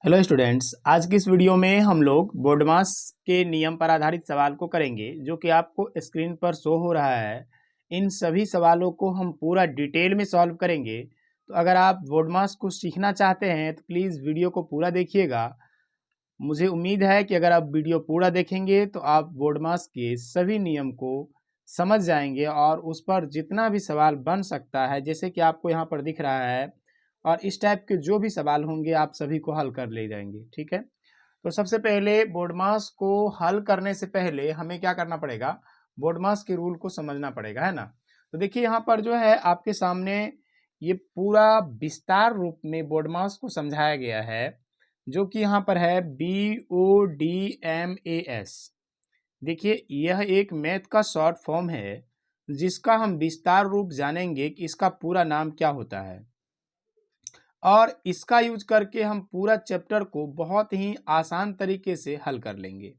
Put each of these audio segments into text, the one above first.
Hello students, आज की इस वीडियो में हम लोग बोर्डमास के नियम पर आधारित सवाल को करेंगे जो कि आपको स्क्रीन पर शो हो रहा है। इन सभी सवालों को हम पूरा डिटेल में सॉल्व करेंगे। तो अगर आप बोर्डमास को सीखना चाहते हैं तो प्लीज़ वीडियो को पूरा देखिएगा। मुझे उम्मीद है कि अगर आप वीडियो पूरा देखेंगे तो आप बोर्डमास के सभी नियम को समझ जाएंगे और उस पर जितना भी सवाल बन सकता है, जैसे कि आपको यहाँ पर दिख रहा है, और इस टाइप के जो भी सवाल होंगे आप सभी को हल कर ले जाएंगे। ठीक है, तो सबसे पहले बोर्डमास को हल करने से पहले हमें क्या करना पड़ेगा, बोर्डमास के रूल को समझना पड़ेगा, है ना। तो देखिए यहाँ पर जो है आपके सामने ये पूरा विस्तार रूप में बोर्डमास को समझाया गया है, जो कि यहाँ पर है BODMAS। देखिए यह एक मैथ का शॉर्ट फॉर्म है जिसका हम विस्तार रूप जानेंगे कि इसका पूरा नाम क्या होता है, और इसका यूज करके हम पूरा चैप्टर को बहुत ही आसान तरीके से हल कर लेंगे।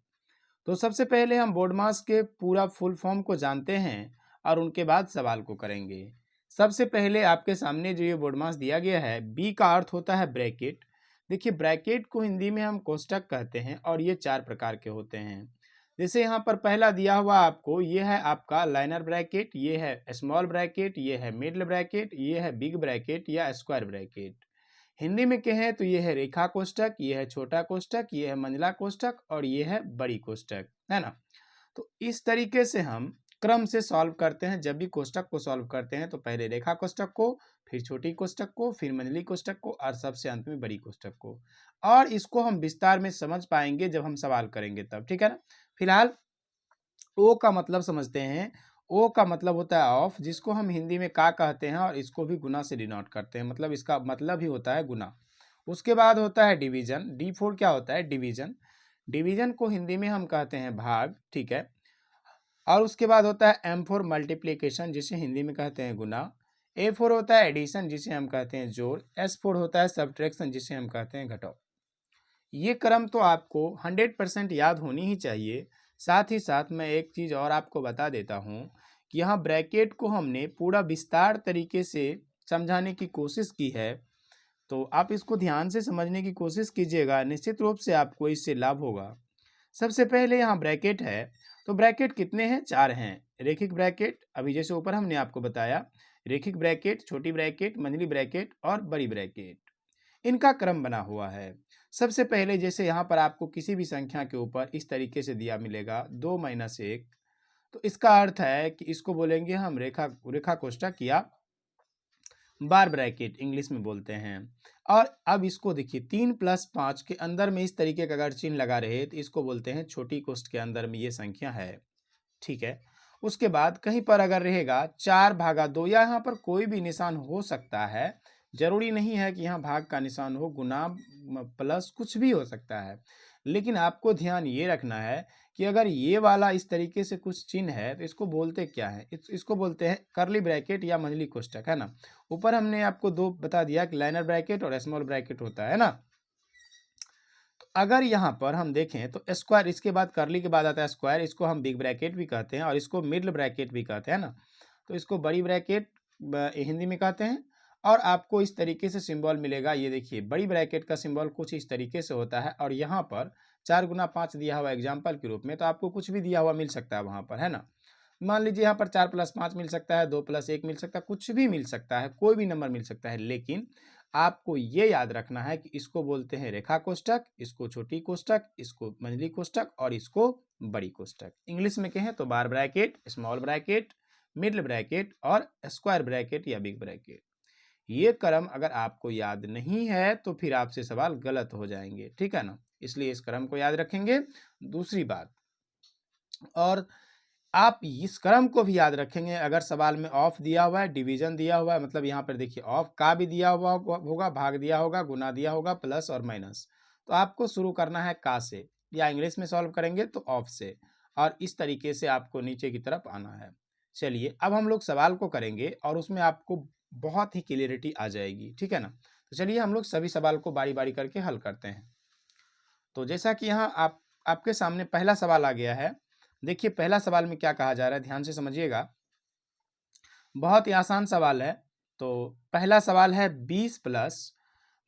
तो सबसे पहले हम बोर्डमास के पूरा फुल फॉर्म को जानते हैं और उनके बाद सवाल को करेंगे। सबसे पहले आपके सामने जो ये बोर्डमास दिया गया है, बी का अर्थ होता है ब्रैकेट। देखिए ब्रैकेट को हिंदी में हम कोष्टक कहते हैं और ये 4 प्रकार के होते हैं। जैसे यहाँ पर पहला दिया हुआ आपको, ये है आपका लाइनर ब्रैकेट, ये है स्मॉल ब्रैकेट, ये है मिडल ब्रैकेट, ये है बिग ब्रैकेट या स्क्वायर ब्रैकेट। हिंदी में कहें तो ये है रेखा कोष्टक, ये है छोटा कोष्टक, ये है मंझला कोष्टक और ये है बड़ी कोष्टक, है ना। तो इस तरीके से हम क्रम से सॉल्व करते हैं। जब भी कोष्टक को सॉल्व करते हैं तो पहले रेखा कोष्टक को, फिर छोटी कोष्टक को, फिर मंझली कोष्टक को और सबसे अंत में बड़ी कोष्टक को। और इसको हम विस्तार में समझ पाएंगे जब हम सवाल करेंगे तब, ठीक है ना। फिलहाल ओ का मतलब समझते हैं। ओ का मतलब होता है ऑफ, जिसको हम हिंदी में का कहते हैं और इसको भी गुना से डिनोट करते हैं, मतलब इसका मतलब ही होता है गुना। उसके बाद होता है डिवीजन। D4 क्या होता है, डिवीजन। डिवीजन को हिंदी में हम कहते हैं भाग, ठीक है। और उसके बाद होता है M4 मल्टीप्लीकेशन, जिसे हिंदी में कहते हैं गुना। A4 होता है एडिशन, जिसे हम कहते हैं जोड़। S4 होता है सब्ट्रैक्शन, जिसे हम कहते हैं घटाव। ये क्रम तो आपको 100% याद होनी ही चाहिए। साथ ही साथ मैं एक चीज़ और आपको बता देता हूँ कि यहाँ ब्रैकेट को हमने पूरा विस्तार तरीके से समझाने की कोशिश की है, तो आप इसको ध्यान से समझने की कोशिश कीजिएगा, निश्चित रूप से आपको इससे लाभ होगा। सबसे पहले यहाँ ब्रैकेट है, तो ब्रैकेट कितने हैं, 4 हैं। रेखिक ब्रैकेट, अभी जैसे ऊपर हमने आपको बताया, रेखिक ब्रैकेट, छोटी ब्रैकेट, मंझली ब्रैकेट और बड़ी ब्रैकेट, इनका क्रम बना हुआ है। सबसे पहले जैसे यहाँ पर आपको किसी भी संख्या के ऊपर इस तरीके से दिया मिलेगा 2 - 1, तो इसका अर्थ है कि इसको बोलेंगे हम रेखा रेखा कोष्टक या बार ब्रैकेट इंग्लिश में बोलते हैं। और अब इसको देखिए 3 + 5 के अंदर में इस तरीके का अगर चिन्ह लगा रहे तो इसको बोलते हैं छोटी कोष्ठ के अंदर में ये संख्या है, ठीक है। उसके बाद कहीं पर अगर रहेगा 4/2, या यहाँ पर कोई भी निशान हो सकता है, जरूरी नहीं है कि यहाँ भाग का निशान हो, गुना प्लस कुछ भी हो सकता है। लेकिन आपको ध्यान ये रखना है कि अगर ये वाला इस तरीके से कुछ चिन्ह है तो इसको बोलते क्या है, इसको बोलते हैं कर्ली ब्रैकेट या मंझली कोष्टक, है ना। ऊपर हमने आपको 2 बता दिया कि लाइनर ब्रैकेट और स्मॉल ब्रैकेट होता है ना। तो अगर यहाँ पर हम देखें तो स्क्वायर, इसके बाद कर्ली के बाद आता है स्क्वायर, इसको हम बिग ब्रैकेट भी कहते हैं और इसको मिडल ब्रैकेट भी कहते हैं ना। तो इसको बड़ी ब्रैकेट हिंदी में कहते हैं। और आपको इस तरीके से सिंबल मिलेगा, ये देखिए बड़ी ब्रैकेट का सिंबल कुछ इस तरीके से होता है, और यहाँ पर 4 × 5 दिया हुआ एग्जाम्पल के रूप में, तो आपको कुछ भी दिया हुआ मिल सकता है वहाँ पर, है ना। मान लीजिए यहाँ पर 4 + 5 मिल सकता है, 2 + 1 मिल सकता है, कुछ भी मिल सकता है, कोई भी नंबर मिल सकता है। लेकिन आपको ये याद रखना है कि इसको बोलते हैं रेखा कोष्टक, इसको छोटी कोष्टक, इसको मंझली कोष्टक और इसको बड़ी कोष्टक। इंग्लिश में कहें तो bar bracket, small bracket, middle bracket और स्क्वायर ब्रैकेट या बिग ब्रैकेट। ये क्रम अगर आपको याद नहीं है तो फिर आपसे सवाल गलत हो जाएंगे, ठीक है ना। इसलिए इस क्रम को याद रखेंगे। दूसरी बात, और आप इस क्रम को भी याद रखेंगे, अगर सवाल में ऑफ दिया हुआ है, डिवीजन दिया हुआ है, मतलब यहाँ पर देखिए ऑफ का भी दिया हुआ होगा, भाग दिया होगा, गुना दिया होगा, प्लस और माइनस, तो आपको शुरू करना है का से, या इंग्लिश में सॉल्व करेंगे तो ऑफ से, और इस तरीके से आपको नीचे की तरफ आना है। चलिए अब हम लोग सवाल को करेंगे और उसमें आपको बहुत ही क्लियरिटी आ जाएगी, ठीक है ना। तो चलिए हम लोग सभी सवाल को बारी बारी करके हल करते हैं। तो जैसा कि यहाँ आपके सामने पहला सवाल आ गया है। देखिए पहला सवाल में क्या कहा जा रहा है, ध्यान से समझिएगा, बहुत ही आसान सवाल है। तो पहला सवाल है 20 +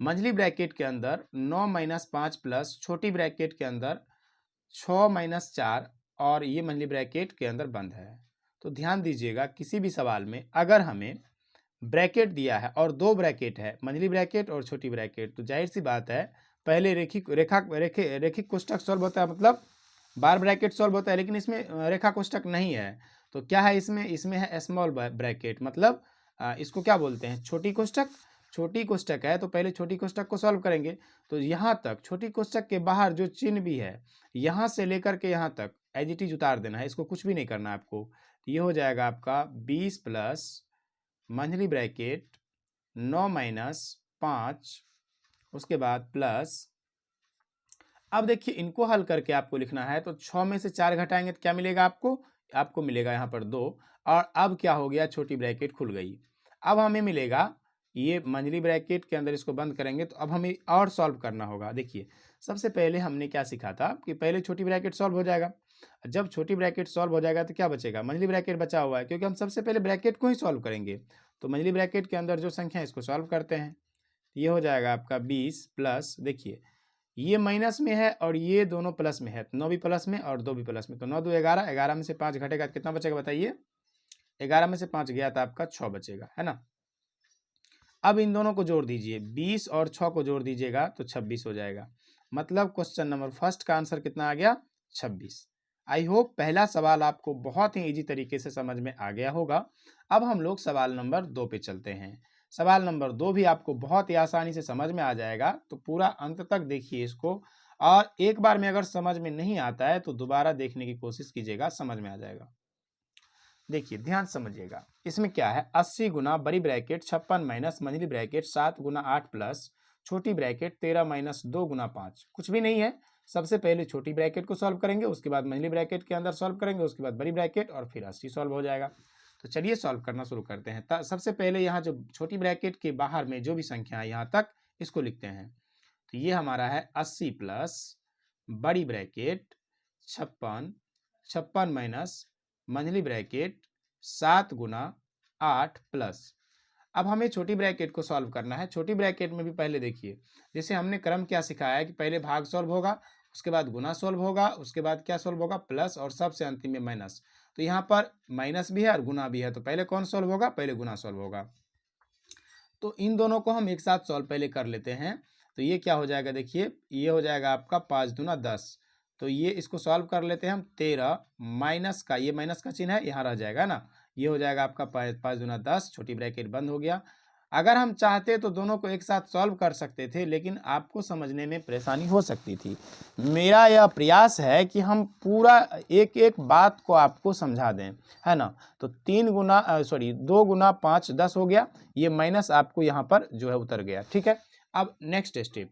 मंझली ब्रैकेट के अंदर 9 - 5 प्लस छोटी ब्रैकेट के अंदर 6 - 4 और ये मंझली ब्रैकेट के अंदर बंद है। तो ध्यान दीजिएगा, किसी भी सवाल में अगर हमें ब्रैकेट दिया है और दो ब्रैकेट है, मंझली ब्रैकेट और छोटी ब्रैकेट, तो जाहिर सी बात है पहले रेखिक कोष्ठक सॉल्व होता है, मतलब बार ब्रैकेट सॉल्व होता है, लेकिन इसमें रेखा कोष्ठक नहीं है। तो क्या है इसमें है स्मॉल ब्रैकेट, मतलब इसको क्या बोलते हैं, छोटी कोष्ठक। छोटी कोष्ठक है तो पहले छोटी कोष्ठक को सॉल्व करेंगे। तो यहाँ तक छोटी कोष्ठक के बाहर जो चिन्ह भी है, यहाँ से लेकर के यहाँ तक एज इट इज उतार देना है, इसको कुछ भी नहीं करना है आपको। ये हो जाएगा आपका 20 प्लस मंझली ब्रैकेट 9 - 5, उसके बाद प्लस, अब देखिए इनको हल करके आपको लिखना है, तो 6 में से 4 घटाएंगे तो क्या मिलेगा आपको मिलेगा यहाँ पर 2। और अब क्या हो गया, छोटी ब्रैकेट खुल गई। अब हमें मिलेगा, ये मंझली ब्रैकेट के अंदर इसको बंद करेंगे तो अब हमें और सॉल्व करना होगा। देखिए सबसे पहले हमने क्या सीखा था कि पहले छोटी ब्रैकेट सॉल्व हो जाएगा। जब छोटी ब्रैकेट सॉल्व हो जाएगा तो क्या बचेगा, मंझली ब्रैकेट बचा हुआ है, क्योंकि हम सबसे पहले ब्रैकेट को ही सॉल्व करेंगे। तो मंझली ब्रैकेट के अंदर जो संख्या है इसको सॉल्व करते हैं। ये हो जाएगा आपका 20 प्लस, देखिए ये माइनस में है और ये दोनों प्लस में है, तो 9 भी प्लस में और 2 भी प्लस में, तो 9 2 11, 11 में से 5 घटेगा तो कितना बचेगा बताइए। 11 में से 5 गया तो आपका 6 बचेगा, है ना। अब इन दोनों को जोड़ दीजिए, 20 और 6 को जोड़ दीजिएगा तो 26 हो जाएगा। मतलब क्वेश्चन नंबर फर्स्ट का आंसर कितना आ गया, 26। आई होप पहला सवाल आपको बहुत ही इजी तरीके से समझ में आ गया होगा। अब हम लोग सवाल नंबर 2 पे चलते हैं। सवाल नंबर 2 भी आपको बहुत ही आसानी से समझ में आ जाएगा, तो पूरा अंत तक देखिए इसको, और एक बार में अगर समझ में नहीं आता है तो दोबारा देखने की कोशिश कीजिएगा, समझ में आ जाएगा। देखिए ध्यान समझिएगा, इसमें क्या है, 80 गुना बड़ी ब्रैकेट 56 माइनस मंझली ब्रैकेट 7 गुना 8 प्लस छोटी ब्रैकेट 13 माइनस 2 गुना 5, कुछ भी नहीं है। सबसे पहले छोटी ब्रैकेट को सॉल्व करेंगे, उसके बाद मंझली ब्रैकेट के अंदर सॉल्व करेंगे, उसके बाद बड़ी ब्रैकेट, और फिर 80 सॉल्व हो जाएगा। तो चलिए सॉल्व करना शुरू करते हैं। सबसे पहले यहाँ जो छोटी ब्रैकेट के बाहर में जो भी संख्या है यहाँ तक, इसको लिखते हैं। तो ये हमारा है 80 प्लस बड़ी ब्रैकेट 56, 56 माइनस मंझली ब्रैकेट 7 गुना 8 प्लस, अब हमें छोटी ब्रैकेट को सॉल्व करना है। छोटी ब्रैकेट में भी पहले देखिए, जैसे हमने क्रम क्या सिखाया है कि पहले भाग सॉल्व होगा, उसके बाद गुना सॉल्व होगा, उसके बाद क्या सॉल्व होगा, प्लस, और सबसे अंतिम में माइनस। तो यहाँ पर माइनस भी है और गुना भी है, तो पहले कौन सॉल्व होगा, पहले गुना सॉल्व होगा। तो इन दोनों को हम एक साथ सॉल्व पहले कर लेते हैं। तो ये क्या हो जाएगा, देखिए ये हो जाएगा आपका 5 दूना 10, तो ये इसको सॉल्व कर लेते हैं हम। 13 माइनस का, ये माइनस का चिन्ह है यहाँ रह जाएगा ना, ये हो जाएगा आपका 5 दूना 10, छोटी ब्रैकेट बंद हो गया। अगर हम चाहते तो दोनों को एक साथ सॉल्व कर सकते थे, लेकिन आपको समझने में परेशानी हो सकती थी। मेरा यह प्रयास है कि हम पूरा एक एक बात को आपको समझा दें, है ना। तो 2 गुना 5 10 हो गया, ये माइनस आपको यहाँ पर जो है उतर गया, ठीक है। अब नेक्स्ट स्टेप,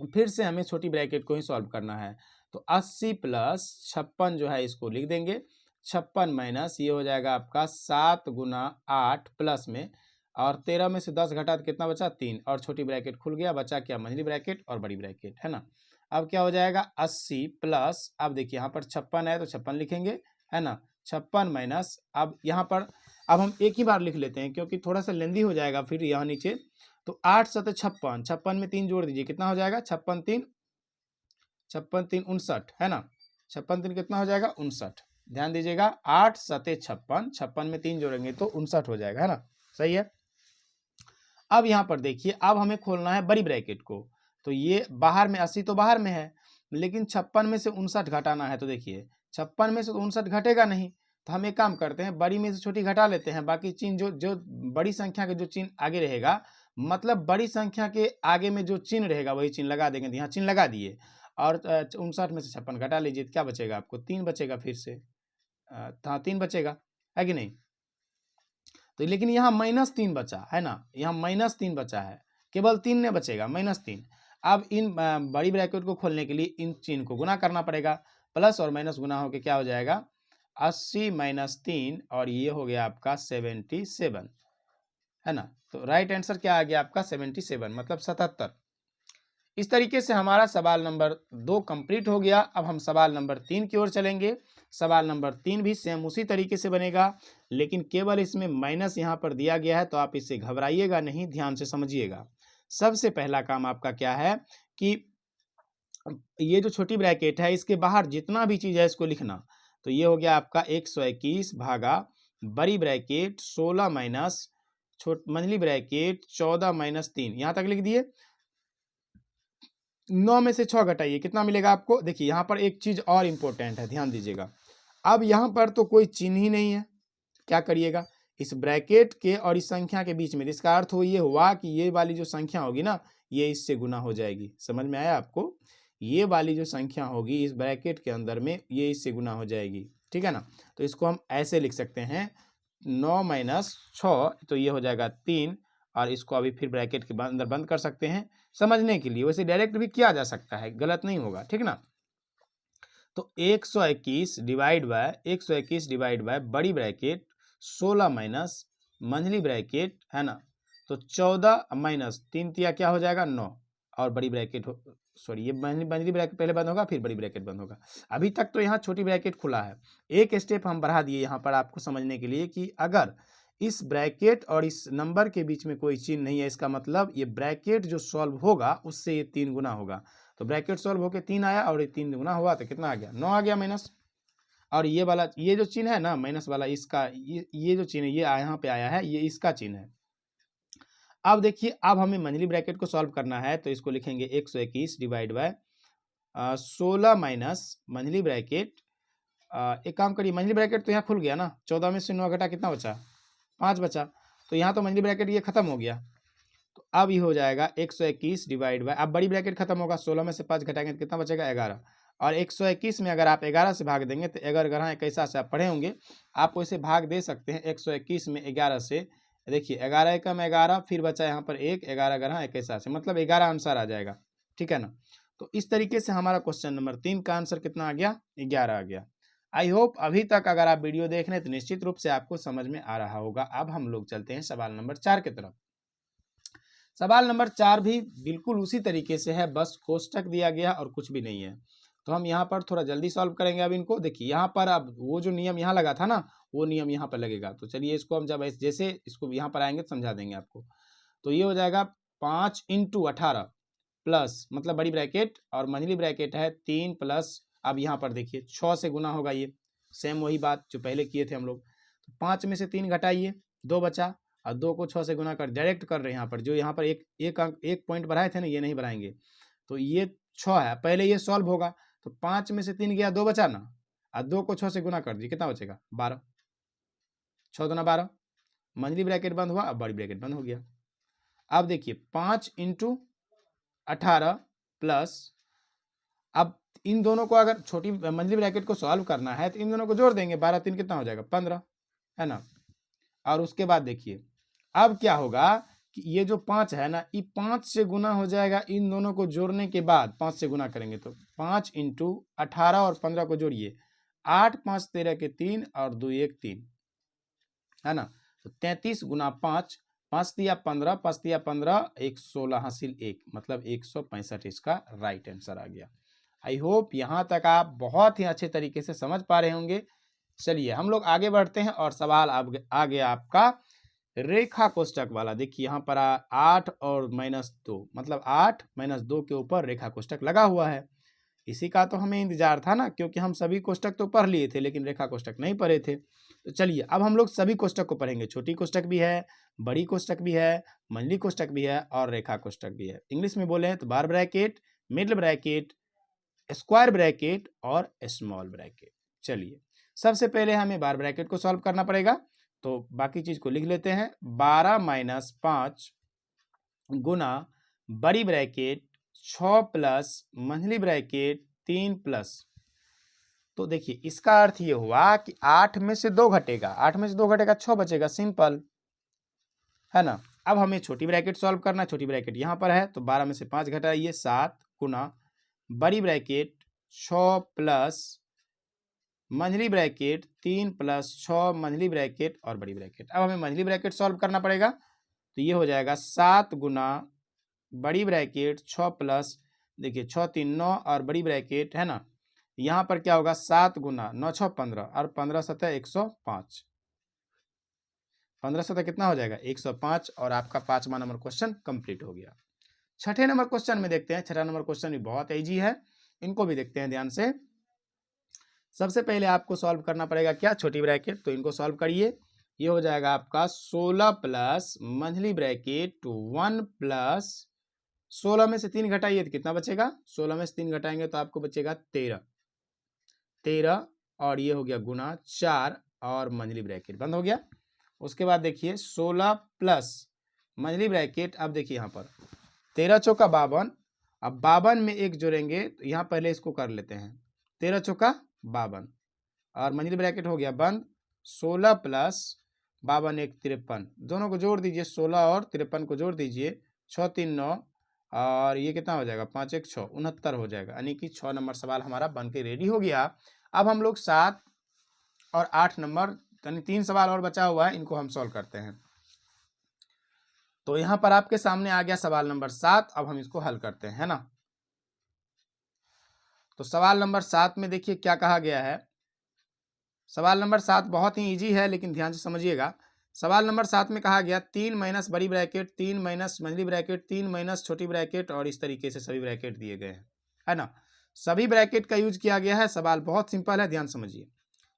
फिर से हमें छोटी ब्रैकेट को ही सॉल्व करना है। तो 80 प्लस 56 जो है इसको लिख देंगे, 56 माइनस ये हो जाएगा आपका 7 गुना 8 प्लस में, और 13 में से 10 घटा तो कितना बचा, 3, और छोटी ब्रैकेट खुल गया, बचा क्या, मंझली ब्रैकेट और बड़ी ब्रैकेट, है ना। अब क्या हो जाएगा 80 प्लस, अब देखिए यहाँ पर 56 है तो 56 लिखेंगे, है ना। 56 माइनस, अब यहाँ पर अब हम एक ही बार लिख लेते हैं क्योंकि थोड़ा सा लेंदी हो जाएगा फिर यहाँ नीचे। तो 8 7 56, 56 में 3 जोड़ दीजिए, कितना हो जाएगा, 56 3 59, है ना। 56 3 कितना हो जाएगा, 59। ध्यान दीजिएगा, 8 7 56, 56 में 3 जोड़ेंगे तो 59 हो जाएगा, है ना, सही है। अब यहाँ पर देखिए, अब हमें खोलना है बड़ी ब्रैकेट को। तो ये बाहर में 80 तो बाहर में है, लेकिन 56 में से 59 घटाना है। तो देखिए 56 में से तो 59 घटेगा नहीं, तो हम एक काम करते हैं, बड़ी में से छोटी घटा लेते हैं, बाकी चिन्ह जो बड़ी संख्या के जो चिन्ह आगे रहेगा, मतलब बड़ी संख्या के आगे में जो चिन्ह रहेगा वही चिन्ह लगा देंगे। यहाँ चिन्ह लगा दिए, और 59 में से 56 घटा लीजिए, क्या बचेगा आपको, 3 बचेगा, फिर से हाँ 3 बचेगा, है कि नहीं। तो लेकिन यहाँ -3 बचा है ना, यहाँ -3 बचा है, केवल 3 नहीं बचेगा, -3। अब इन बड़ी ब्रैकेट को खोलने के लिए इन चिन्ह को गुना करना पड़ेगा, प्लस और माइनस गुना होकर क्या हो जाएगा, 80 - 3, और ये हो गया आपका 77, है ना। तो राइट आंसर क्या आ गया आपका, 77, मतलब 77। इस तरीके से हमारा सवाल नंबर 2 कंप्लीट हो गया। अब हम सवाल नंबर 3 की ओर चलेंगे। सवाल नंबर 3 भी सेम उसी तरीके से बनेगा, लेकिन केवल इसमें माइनस यहाँ पर दिया गया है, तो आप इससे घबराइएगा नहीं, ध्यान से समझिएगा। सबसे पहला काम आपका क्या है कि ये जो छोटी ब्रैकेट है इसके बाहर जितना भी चीज़ है इसको लिखना। तो ये हो गया आपका 121 भागा बड़ी ब्रैकेट 16 माइनस मंझली ब्रैकेट 14 माइनस 3, यहाँ तक लिख दिए। 9 में से 6 घटाइए, कितना मिलेगा आपको? देखिए यहाँ पर एक चीज़ और इम्पोर्टेंट है, ध्यान दीजिएगा। अब यहाँ पर तो कोई चिन्ह ही नहीं है, क्या करिएगा? इस ब्रैकेट के और इस संख्या के बीच में, इसका अर्थ ये हुआ कि ये वाली जो संख्या होगी ना, ये इससे गुना हो जाएगी। समझ में आया आपको? ये वाली जो संख्या होगी इस ब्रैकेट के अंदर में, ये इससे गुना हो जाएगी, ठीक है ना। तो इसको हम ऐसे लिख सकते हैं 9 माइनस 6, तो ये हो जाएगा 3, और इसको अभी फिर ब्रैकेट के अंदर बंद कर सकते हैं समझने के लिए। वैसे डायरेक्ट भी किया जा सकता है, गलत नहीं होगा, ठीक ना। तो 121 डिवाइड बाय बड़ी ब्रैकेट 16 माइनस मंझली ब्रैकेट, है ना। तो 14 माइनस 3 तिया क्या हो जाएगा? 9, और बड़ी ब्रैकेट सॉरी ये मंझली ब्रैकेट पहले बंद होगा फिर बड़ी ब्रैकेट बंद होगा। अभी तक तो यहाँ छोटी ब्रैकेट खुला है, एक स्टेप हम बढ़ा दिए यहाँ पर आपको समझने के लिए कि अगर इस ब्रैकेट और इस नंबर के बीच में कोई चिन्ह नहीं है, इसका मतलब ये ब्रैकेट जो सॉल्व होगा उससे ये 3 गुना होगा। तो ब्रैकेट सॉल्व होकर 3 आया और ये 3 गुना हुआ तो कितना आ गया? 9 आ गया माइनस। और ये वाला ये जो चिन्ह है ना माइनस वाला, इसका ये जो चिन्ह है ये यहाँ पे आया है, ये इसका चिन्ह है। अब देखिए, अब हमें मंझली ब्रैकेट को सॉल्व करना है, तो इसको लिखेंगे 121 divide by 16 minus Manjhli bracket. एक काम करिए, मंझली ब्रैकेट तो यहाँ खुल गया ना, 14 में से 9 घटा कितना बचा? 5 बचा। तो यहाँ तो मंझली ब्रैकेट ये खत्म हो गया। तो अब ये हो जाएगा 121 डिवाइड बाय, अब बड़ी ब्रैकेट खत्म होगा, 16 में से 5 घटाएंगे तो कितना बचेगा? 11। और 121 में अगर आप 11 से भाग देंगे तो 11 कैसा से आप पढ़े होंगे, आप वैसे भाग दे सकते हैं 121 में 11 से। देखिए 11 एकम 11, फिर बचा यहाँ पर 1, 11 11 कैसा से, मतलब 11 आंसर आ जाएगा, ठीक है ना। तो इस तरीके से हमारा क्वेश्चन नंबर 3 का आंसर कितना आ गया? 11 आ गया। आई होप अभी तक अगर आप वीडियो देख रहे हैं तो निश्चित रूप से आपको समझ में आ रहा होगा। अब हम लोग चलते हैं सवाल नंबर 4 की तरफ। सवाल नंबर 4 भी बिल्कुल उसी तरीके से है, बस कोष्टक दिया गया और कुछ भी नहीं है। तो हम यहाँ पर थोड़ा जल्दी सॉल्व करेंगे। अब इनको देखिए, यहाँ पर अब वो जो नियम यहाँ लगा था ना, वो नियम यहाँ पर लगेगा। तो चलिए इसको हम जब जैसे इसको यहाँ पर आएंगे तो समझा देंगे आपको। तो ये हो जाएगा 5 × 18 प्लस, मतलब बड़ी ब्रैकेट और मंझली ब्रैकेट है 3 प्लस, अब यहाँ पर देखिए 6 से गुना होगा, ये सेम वही बात जो पहले किए थे हम लोग। तो 5 में से 3 घटाइए, 2 बचा, और 2 को 6 से गुना कर डायरेक्ट कर रहे हैं यहाँ पर। जो यहाँ पर एक पॉइंट बढ़ाए थे ना, ये नहीं बढ़ाएंगे। तो ये 6 है, पहले ये सॉल्व होगा। तो 5 में से 3 गया, 2 बचा ना, और 2 को 6 से गुना कर दिए, कितना बचेगा? 12। 6 दूना 12, मंझली ब्रैकेट बंद हुआ, अब बड़ी ब्रैकेट बंद हो गया। अब देखिए 5 × 18 प्लस, अब इन दोनों को अगर छोटी मंझली ब्रैकेट को सॉल्व करना है तो इन दोनों को जोड़ देंगे, 12 3 कितना हो जाएगा? 15, है ना। और उसके बाद देखिए अब क्या होगा कि ये जो 5 है ना, ये 5 से गुना हो जाएगा। इन दोनों को जोड़ने के बाद 5 से गुना करेंगे तो 5 × 18 और 15 को जोड़िए, 8 5 13 के 3 और 2 1 3, है ना। तो 33 गुना 5, 5 दिया 15, 5 दिया 15, 116 हासिल 1, मतलब 165 इसका राइट आंसर आ गया। आई होप यहाँ तक आप बहुत ही अच्छे तरीके से समझ पा रहे होंगे। चलिए हम लोग आगे बढ़ते हैं और सवाल आ गया आपका रेखा कोष्टक वाला। देखिए यहाँ पर 8 और -2, मतलब 8 - 2 के ऊपर रेखा कोष्टक लगा हुआ है। इसी का तो हमें इंतजार था ना, क्योंकि हम सभी कोष्टक तो पढ़ लिए थे लेकिन रेखा कोष्टक नहीं पढ़े थे। तो चलिए अब हम लोग सभी कोष्टक को पढ़ेंगे। छोटी कोष्टक भी है, बड़ी कोष्टक भी है, मंझली कोष्टक भी है और रेखा कोष्टक भी है। इंग्लिश में बोले तो bar bracket, middle bracket, square bracket और स्मॉल ब्रैकेट। चलिए सबसे पहले हमें बार ब्रैकेट को सॉल्व करना पड़ेगा, तो बाकी चीज को लिख लेते हैं। 12 - 5 गुना बड़ी ब्रैकेट 6 प्लस मंझली ब्रैकेट 3 प्लस। तो देखिए इसका अर्थ ये हुआ कि 8 में से 2 घटेगा, 8 में से 2 घटेगा 6 बचेगा, सिंपल, है ना। अब हमें छोटी ब्रैकेट सॉल्व करना है। छोटी ब्रैकेट यहाँ पर है, तो 12 में से 5 घटाइए, 7 गुना बड़ी ब्रैकेट 6 प्लस मंझली ब्रैकेट 3 प्लस 6 मंझली ब्रैकेट और बड़ी ब्रैकेट। अब हमें मंझली ब्रैकेट सॉल्व करना पड़ेगा। तो ये हो जाएगा 7 गुना बड़ी ब्रैकेट 6 प्लस, देखिए 6 3 9 और बड़ी ब्रैकेट, है ना। यहाँ पर क्या होगा? 7 गुना 9 6 15 और 15 7 105, 15 7 कितना हो जाएगा? 105, और आपका 5वां नंबर क्वेश्चन कंप्लीट हो गया। छठे नंबर क्वेश्चन में देखते हैं। छठा नंबर क्वेश्चन भी बहुत इजी है, इनको भी देखते हैं ध्यान से। सबसे पहले आपको सॉल्व करना पड़ेगा क्या, छोटी ब्रैकेट, तो इनको सॉल्व करिए। ये हो जाएगा आपका 16 प्लस मंथली ब्रैकेट 1 प्लस 16 में से 3 घटाइए तो कितना बचेगा, 16 में से 3 घटाएंगे तो आपको बचेगा 13 और ये हो गया गुना 4 और मंथली ब्रैकेट बंद हो गया। उसके बाद देखिए 16 प्लस मंथली ब्रैकेट, अब देखिए यहाँ पर 13 चौका 52, अब 52 में एक जोड़ेंगे तो यहाँ पहले इसको कर लेते हैं, 13 चौका 52 और मंथली ब्रैकेट हो गया बंद। 16 प्लस 52 एक 53, दोनों को जोड़ दीजिए, 16 और 53 को जोड़ दीजिए, 6 3 9 और ये कितना हो जाएगा, 5 1 6 69 हो जाएगा। यानी कि 6 नंबर सवाल हमारा बन के रेडी हो गया। अब हम लोग 7 और 8 नंबर, यानी 3 सवाल और बचा हुआ है, इनको हम सॉल्व करते हैं। तो यहाँ पर आपके सामने आ गया सवाल नंबर 7। अब हम इसको हल करते हैं, है ना। तो सवाल नंबर 7 में देखिए क्या कहा गया है। सवाल नंबर 7 बहुत ही इजी है, लेकिन ध्यान से समझिएगा। सवाल नंबर 7 में कहा गया 3 माइनस बड़ी bracket, 3 minus monthly bracket, 3 minus छोटी ब्रैकेट और इस तरीके से सभी ब्रैकेट दिए गए हैं, है ना। सभी ब्रैकेट का यूज किया गया है। सवाल बहुत सिंपल है, ध्यान समझिए।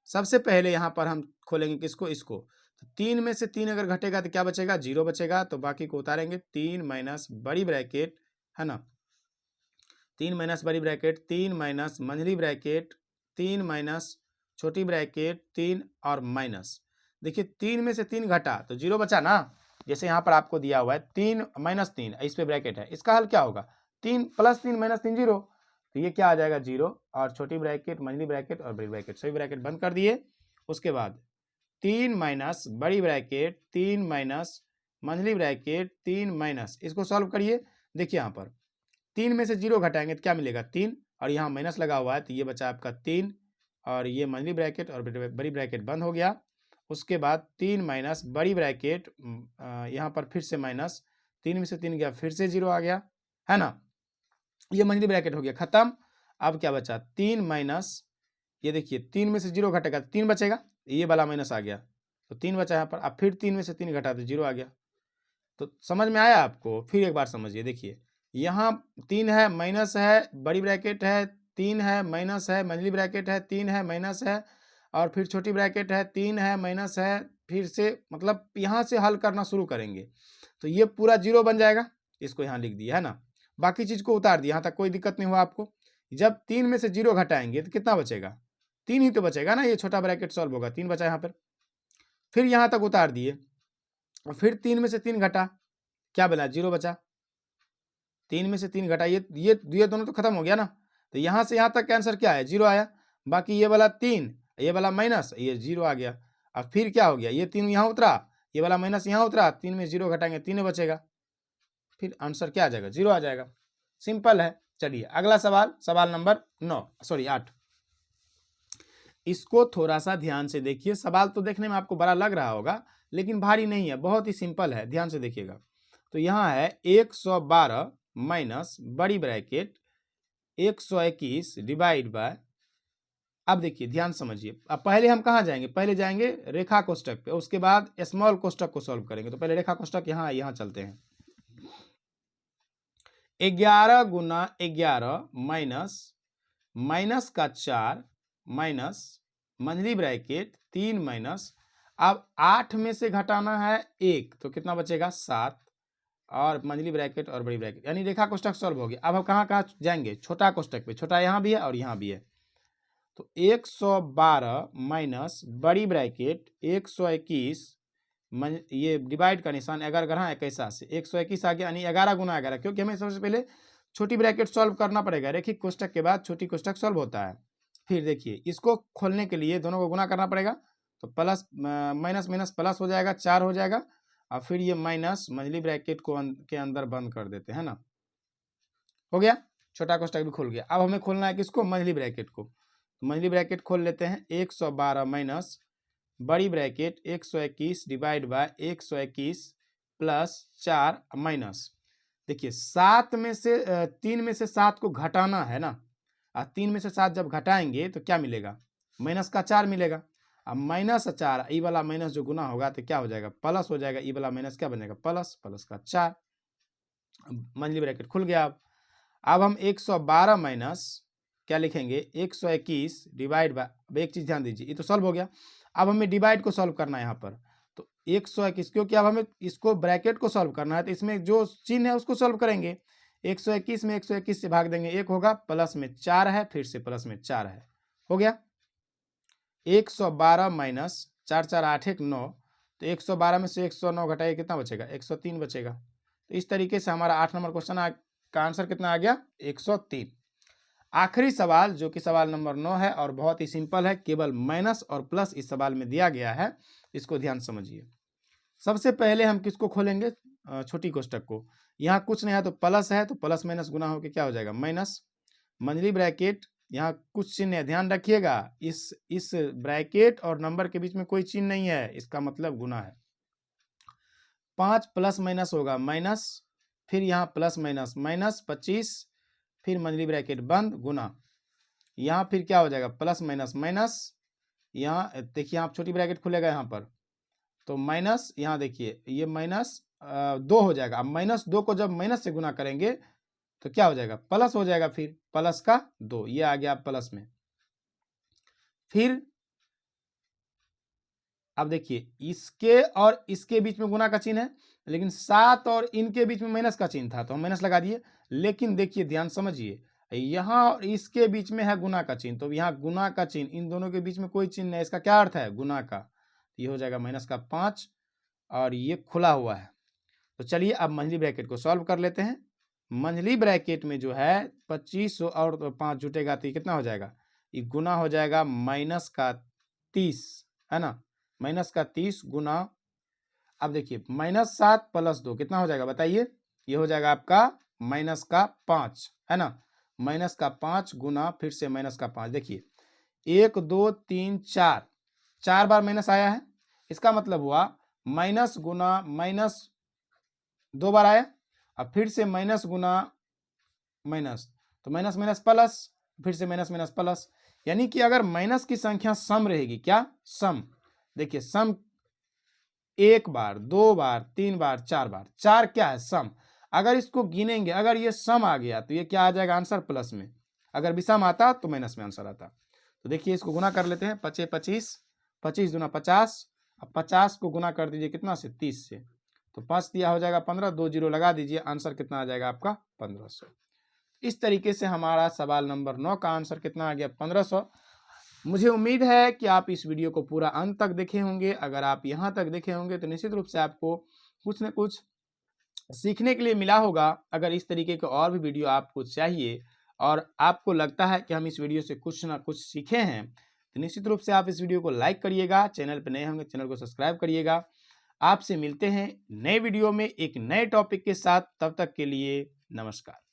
सबसे पहले यहाँ पर हम खोलेंगे किसको, इसको। तो 3 में से 3 अगर घटेगा तो क्या बचेगा, 0 बचेगा, तो बाकी को उतारेंगे। 3 माइनस बड़ी ब्रैकेट, है ना, 3 माइनस बड़ी bracket, 3 minus monthly bracket, 3 minus छोटी ब्रैकेट, 3 और माइनस। देखिए 3 में से 3 घटा तो 0 बचा ना। जैसे यहाँ पर आपको दिया हुआ है 3 माइनस 3, इस पे ब्रैकेट है, इसका हल क्या होगा, 3 प्लस 3 माइनस 3 0, तो ये क्या आ जाएगा 0। और छोटी ब्रैकेट, मंथली ब्रैकेट और बड़ी ब्रैकेट, सभी ब्रैकेट बंद कर दिए। उसके बाद 3 माइनस बड़ी bracket, 3 minus monthly bracket, 3 minus, इसको सॉल्व करिए। देखिए यहाँ पर 3 में से 0 घटाएंगे तो क्या मिलेगा, 3, और यहाँ माइनस लगा हुआ है तो ये बचा आपका 3 और ये मंथली ब्रैकेट और बड़ी ब्रैकेट बंद हो गया। उसके बाद 3 माइनस बड़ी ब्रैकेट, यहाँ पर फिर से माइनस, 3 में से 3 गया, फिर से 0 आ गया, है ना। ये मंथली ब्रैकेट हो गया खत्म। अब क्या बचा, 3 माइनस, ये देखिए 3 में से 0 घटेगा तो 3 बचेगा, ये वाला माइनस आ गया तो 3 बचा यहाँ पर। अब फिर 3 में से 3 घटा तो 0 आ गया। तो समझ में आया आपको, फिर एक बार समझिए। देखिए यहाँ 3 है, माइनस है, बड़ी ब्रैकेट है, 3 है, माइनस है, मंथली ब्रैकेट है, 3 है, माइनस है, और फिर छोटी ब्रैकेट है, 3 है, माइनस है, फिर से मतलब यहाँ से हल करना शुरू करेंगे तो ये पूरा 0 बन जाएगा। इसको यहाँ लिख दिया, है ना। बाकी चीज को उतार दिया, यहाँ तक कोई दिक्कत नहीं हुआ आपको। जब 3 में से 0 घटाएंगे तो कितना बचेगा, 3 ही तो बचेगा ना। ये छोटा ब्रैकेट सॉल्व होगा, 3 बचा यहाँ पर। फिर यहाँ तक उतार दिए और फिर 3 में से 3 घटा, क्या बना, 0 बचा। 3 में से 3 घटा, ये दोनों तो खत्म हो गया ना। तो यहाँ से यहाँ तक का आंसर क्या है, 0 आया। बाकी ये वाला 3, ये वाला माइनस, ये 0 आ गया। अब फिर क्या हो गया, ये 3 यहाँ उतरा, ये वाला माइनस यहाँ उतरा, 3 में 0 घटाएंगे 3 बचेगा, फिर आंसर क्या आ जाएगा, 0 आ जाएगा। सिंपल है। चलिए अगला सवाल, सवाल नंबर 8। इसको थोड़ा सा ध्यान से देखिए। सवाल तो देखने में आपको बड़ा लग रहा होगा, लेकिन भारी नहीं है, बहुत ही सिंपल है, ध्यान से देखिएगा। तो यहाँ है 112 माइनस बड़ी ब्रैकेट 121 डिवाइड बाय, अब देखिए ध्यान समझिए। अब पहले हम कहाँ जाएंगे, पहले जाएंगे रेखा कोष्टक पे, उसके बाद स्मॉल कोष्टक को सॉल्व करेंगे। तो पहले रेखा कोष्टक यहाँ चलते हैं। 11 गुना 11 माइनस माइनस का 4 माइनस मंथली ब्रैकेट 3 माइनस, अब 8 में से घटाना है 1 तो कितना बचेगा, 7, और मंथली ब्रैकेट और बड़ी ब्रैकेट, यानी रेखा कोष्टक सॉल्व हो गया। अब हम कहाँ जाएंगे, छोटा कोष्टक पे, छोटा यहाँ भी है और यहाँ भी है। तो 112 माइनस बड़ी ब्रैकेट 121, ये डिवाइड का निशान 11 21 से 121 आ गया, यानी 11 गुना 11, क्योंकि हमें सबसे पहले छोटी ब्रैकेट सॉल्व करना पड़ेगा। रेखिक कोष्टक के बाद छोटी कोष्टक सॉल्व होता है। फिर देखिए इसको खोलने के लिए दोनों को गुना करना पड़ेगा, तो प्लस माइनस माइनस प्लस हो जाएगा, 4 हो जाएगा, और फिर ये माइनस मंथली ब्रैकेट को के अंदर बंद कर देते हैं ना। हो गया, छोटा कोष्टक भी खुल गया। अब हमें खोलना है किसको, मंथली ब्रैकेट को। मंथली ब्रैकेट खोल लेते हैं। 112 माइनस बड़ी bracket 121 divide by 121 plus 4 minus, देखिए 7 में से 3 में से 7 को घटाना है ना, और 3 में से 7 जब घटाएंगे तो क्या मिलेगा, माइनस का 4 मिलेगा। अब माइनस 4, ई वाला माइनस जो गुना होगा तो क्या हो जाएगा, प्लस हो जाएगा। ई वाला माइनस क्या बनेगा, प्लस, प्लस का 4। मंथली ब्रैकेट खुल गया। अब हम 112 माइनस क्या लिखेंगे, 121 डिवाइड बाय, अब एक चीज़ ध्यान दीजिए, ये तो सॉल्व हो गया। अब हमें डिवाइड को सॉल्व करना है यहाँ पर, तो 121, क्योंकि अब हमें इसको ब्रैकेट को सॉल्व करना है तो इसमें जो चिन्ह है उसको सॉल्व करेंगे। 121 में 121 से भाग देंगे, 1 होगा, प्लस में 4 है, फिर से प्लस में 4 है, हो गया। 112 माइनस 4 4 8 1 9, तो 112 में से 109 घटाइए, कितना बचेगा, 103 बचेगा। तो इस तरीके से हमारा 8 नंबर क्वेश्चन का आंसर कितना आ गया, 103। आखिरी सवाल जो कि सवाल नंबर 9 है और बहुत ही सिंपल है, केवल माइनस और प्लस इस सवाल में दिया गया है, इसको ध्यान समझिए। सबसे पहले हम किसको खोलेंगे, छोटी कोष्टक को। यहाँ कुछ नहीं है तो प्लस है, तो प्लस माइनस गुना होकर क्या हो जाएगा, माइनस। मंथली ब्रैकेट, यहाँ कुछ चिन्ह है, ध्यान रखिएगा, इस ब्रैकेट और नंबर के बीच में कोई चिन्ह नहीं है, इसका मतलब गुना है। 5 प्लस माइनस होगा माइनस, फिर यहाँ प्लस माइनस माइनस 25, फिर मंथली ब्रैकेट बंद, गुना। यहाँ फिर क्या हो जाएगा, प्लस माइनस माइनस, यहाँ देखिए यहाँ छोटी ब्रैकेट खुलेगा यहाँ पर, तो माइनस, यहाँ देखिए ये माइनस 2 हो जाएगा। अब -2 को जब माइनस से गुना करेंगे तो क्या हो जाएगा, प्लस हो जाएगा, फिर प्लस का 2, ये आ गया प्लस में। फिर अब देखिए इसके और इसके बीच में गुना का चिन्ह है, लेकिन 7 और इनके बीच में माइनस का चिन्ह था तो हम माइनस लगा दिए। लेकिन देखिए ध्यान समझिए, यहाँ और इसके बीच में है गुना का चिन्ह, तो यहाँ गुना का चिन्ह, इन दोनों के बीच में कोई चिन्ह नहीं, इसका क्या अर्थ है, गुना का। ये हो जाएगा -5 और ये खुला हुआ है। तो चलिए अब मंथली ब्रैकेट को सॉल्व कर लेते हैं। मंथली ब्रैकेट में जो है 25 और 5 जुटेगा तो ये कितना हो जाएगा, ये गुना हो जाएगा -30, है ना, -30 गुना। अब देखिए -7 + 2 कितना हो जाएगा बताइए, ये हो जाएगा आपका -5, है ना, -5 गुना, फिर से -5। देखिए 1 2 3 4, 4 बार माइनस आया है, इसका मतलब हुआ माइनस गुना माइनस 2 बार आया, अब फिर से माइनस गुना माइनस, तो माइनस माइनस प्लस, फिर से माइनस माइनस प्लस। यानी कि अगर माइनस की संख्या सम रहेगी, क्या सम, देखिए सम 1 बार 2 बार 3 बार 4 बार, 4 क्या है सम। अगर इसको गिनेंगे, अगर ये सम आ गया तो ये क्या आ जाएगा आंसर, प्लस में। अगर विषम आता तो माइनस में आंसर आता। तो देखिए इसको गुना कर लेते हैं, 25 25, 25 दूना 50, अब 50 को गुना कर दीजिए कितना से, 30 से, तो 5 दिया हो जाएगा 15, 2 जीरो लगा दीजिए, आंसर कितना आ जाएगा आपका 1500। इस तरीके से हमारा सवाल नंबर 9 का आंसर कितना आ गया, 1500। मुझे उम्मीद है कि आप इस वीडियो को पूरा अंत तक देखे होंगे। अगर आप यहाँ तक देखे होंगे तो निश्चित रूप से आपको कुछ न कुछ सीखने के लिए मिला होगा। अगर इस तरीके के और भी वीडियो आपको चाहिए और आपको लगता है कि हम इस वीडियो से कुछ ना कुछ सीखे हैं, तो निश्चित रूप से आप इस वीडियो को लाइक करिएगा, चैनल पर नए होंगे चैनल को सब्सक्राइब करिएगा। आपसे मिलते हैं नए वीडियो में एक नए टॉपिक के साथ, तब तक के लिए नमस्कार।